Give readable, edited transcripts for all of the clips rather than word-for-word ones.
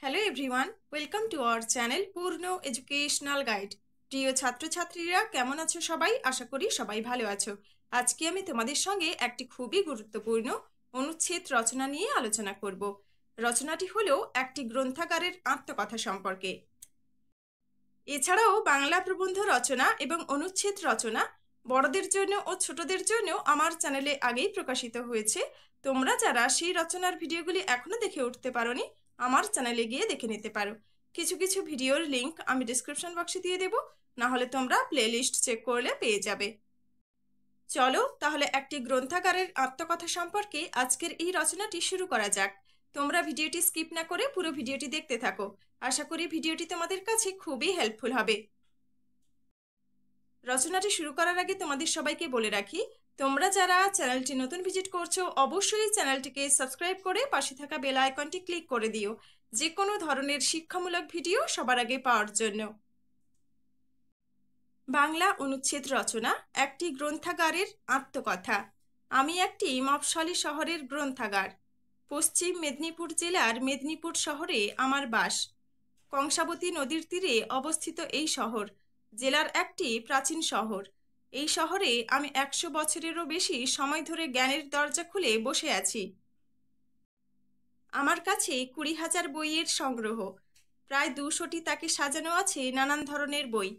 Hello everyone, welcome to our channel পূর্ণ educational guide. প্রিয় ছাত্রছাত্রীরা কেমন আছো সবাই? আশা করি সবাই ভালো আছো। আজকে আমি তোমাদের সঙ্গে একটি খুবই গুরুত্বপূর্ণ অনুচ্ছেদ রচনা নিয়ে আলোচনা করব। রচনাটি হলো একটি গ্রন্থাগারের আত্মকথা সম্পর্কে। এছাড়াও বাংলা প্রবন্ধ রচনা এবং অনুচ্ছেদ রচনা বড়দের জন্য ও ছোটদের জন্য আমার চ্যানেলে আগেই প্রকাশিত হয়েছে। তোমরা যারা সেই রচনার ভিডিওগুলি এখনো দেখে উঠতে পারোনি, আমার চ্যানেলে গিয়ে দেখে নিতে পারো। কিছু কিছু ভিডিওর লিংক আমি ডিসক্রিপশন বক্সে দিয়ে দেবো, না হলে তোমরা প্লেলিস্ট চেক করলে পেয়ে যাবে। চলো তাহলে একটি গ্রন্থাগারের আত্মকথা সম্পর্কে আজকের এই রচনাটি শুরু করা যাক। তোমরা ভিডিওটি স্কিপ না করে পুরো ভিডিওটি দেখতে থাকো। আশা করি ভিডিওটি তোমাদের কাছে খুবই হেল্পফুল হবে। রচনাটি শুরু করার আগে তোমাদের সবাইকে বলে রাখি, তোমরা যারা চ্যানেলটি নতুন ভিজিট করছো অবশ্যই চ্যানেলটিকে সাবস্ক্রাইব করে পাশে থাকা বেল আইকনটি ক্লিক করে দিও, যে কোনো ধরনের শিক্ষামূলক ভিডিও সবার আগে পাওয়ার জন্য। বাংলা অনুচ্ছেদ রচনা, একটি গ্রন্থাগারের আত্মকথা। আমি একটি মফস্বলী শহরের গ্রন্থাগার। পশ্চিম মেদিনীপুর জেলার মেদিনীপুর শহরে আমার বাস। কংসাবতী নদীর তীরে অবস্থিত এই শহর জেলার একটি প্রাচীন শহর। এই শহরে আমি 100 বছরেরও বেশি সময় ধরে জ্ঞানের দরজা খুলে বসে আছি। আমার কাছে 20,000 বইয়ের সংগ্রহ। প্রায় 200টি তাকে সাজানো আছে নানান ধরনের বই।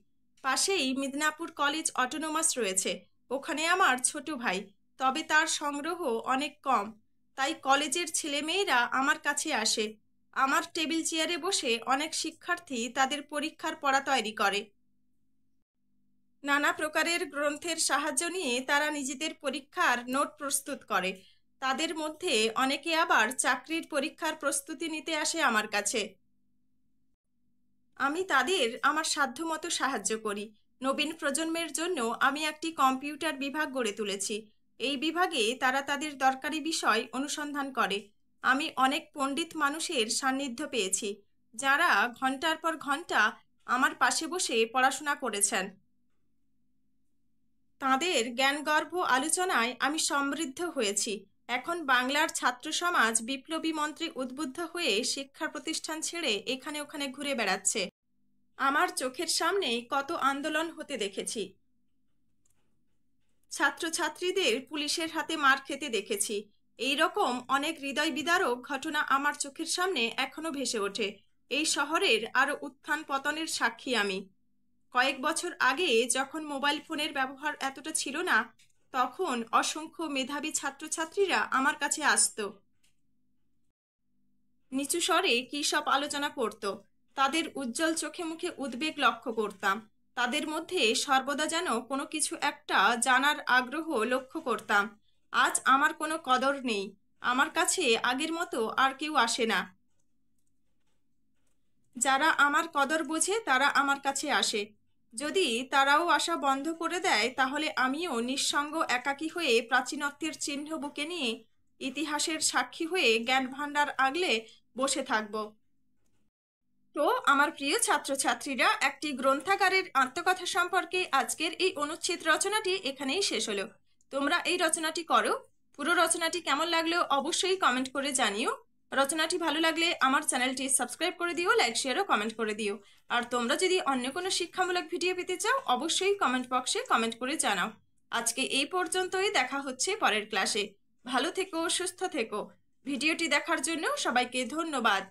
পাশেই মিদনাপুর কলেজ অটোনোমাস রয়েছে, ওখানে আমার ছোট ভাই, তবে তার সংগ্রহ অনেক কম। তাই কলেজের ছেলেমেয়েরা আমার কাছে আসে। আমার টেবিল চেয়ারে বসে অনেক শিক্ষার্থী তাদের পরীক্ষার পড়া তৈরি করে। নানা প্রকারের গ্রন্থের সাহায্য নিয়ে তারা নিজেদের পরীক্ষার নোট প্রস্তুত করে। তাদের মধ্যে অনেকে আবার চাকরির পরীক্ষার প্রস্তুতি নিতে আসে আমার কাছে। আমি তাদের আমার সাধ্যমতো সাহায্য করি। নবীন প্রজন্মের জন্য আমি একটি কম্পিউটার বিভাগ গড়ে তুলেছি। এই বিভাগে তারা তাদের দরকারি বিষয় অনুসন্ধান করে। আমি অনেক পণ্ডিত মানুষের সান্নিধ্য পেয়েছি, যারা ঘন্টার পর ঘন্টা আমার পাশে বসে পড়াশোনা করেছেন। তাঁদের জ্ঞানগর্ভ আলোচনায় আমি সমৃদ্ধ হয়েছি। এখন বাংলার ছাত্র সমাজ বিপ্লবী মন্ত্রে উদ্বুদ্ধ হয়ে শিক্ষা প্রতিষ্ঠান ছেড়ে এখানে ওখানে ঘুরে বেড়াচ্ছে। আমার চোখের সামনে কত আন্দোলন হতে দেখেছি। ছাত্রছাত্রীদের পুলিশের হাতে মার খেতে দেখেছি। এই রকম অনেক হৃদয় বিদারক ঘটনা আমার চোখের সামনে এখনো ভেসে ওঠে। এই শহরের আরো উত্থান পতনের সাক্ষী আমি। কয়েক বছর আগে যখন মোবাইল ফোনের ব্যবহার এতটা ছিল না, তখন অসংখ্য মেধাবী ছাত্রছাত্রীরা আমার কাছে আসতো। নিচু স্বরে কী সব আলোচনা করত। তাদের উজ্জ্বল চোখে মুখে উদ্বেগ লক্ষ্য করতাম। তাদের মধ্যে সর্বদা যেন কোনো কিছু একটা জানার আগ্রহ লক্ষ্য করতাম। আজ আমার কোনো কদর নেই। আমার কাছে আগের মতো আর কেউ আসে না। যারা আমার কদর বোঝে তারা আমার কাছে আসে। যদি তারাও আসা বন্ধ করে দেয়, তাহলে আমিও নিঃসঙ্গ একাকী হয়ে প্রাচীনত্বের চিহ্ন বুকে নিয়ে ইতিহাসের সাক্ষী হয়ে জ্ঞান ভাণ্ডার আগলে বসে থাকব। তো আমার প্রিয় ছাত্রছাত্রীরা, একটি গ্রন্থাগারের আত্মকথা সম্পর্কে আজকের এই অনুচ্ছেদ রচনাটি এখানেই শেষ হলো। তোমরা এই রচনাটি করো। পুরো রচনাটি কেমন লাগলো অবশ্যই কমেন্ট করে জানিও। রচনাটি ভালো লাগলে আমার চ্যানেলটি সাবস্ক্রাইব করে দিও, লাইক শেয়ার ও কমেন্ট করে দিও। আর তোমরা যদি অন্য কোনো শিক্ষামূলক ভিডিও পেতে চাও অবশ্যই কমেন্ট বক্সে কমেন্ট করে জানাও। আজকে এই পর্যন্তই, দেখা হচ্ছে পরের ক্লাসে। ভালো থেকো, সুস্থ থেকো। ভিডিওটি দেখার জন্য সবাইকে ধন্যবাদ।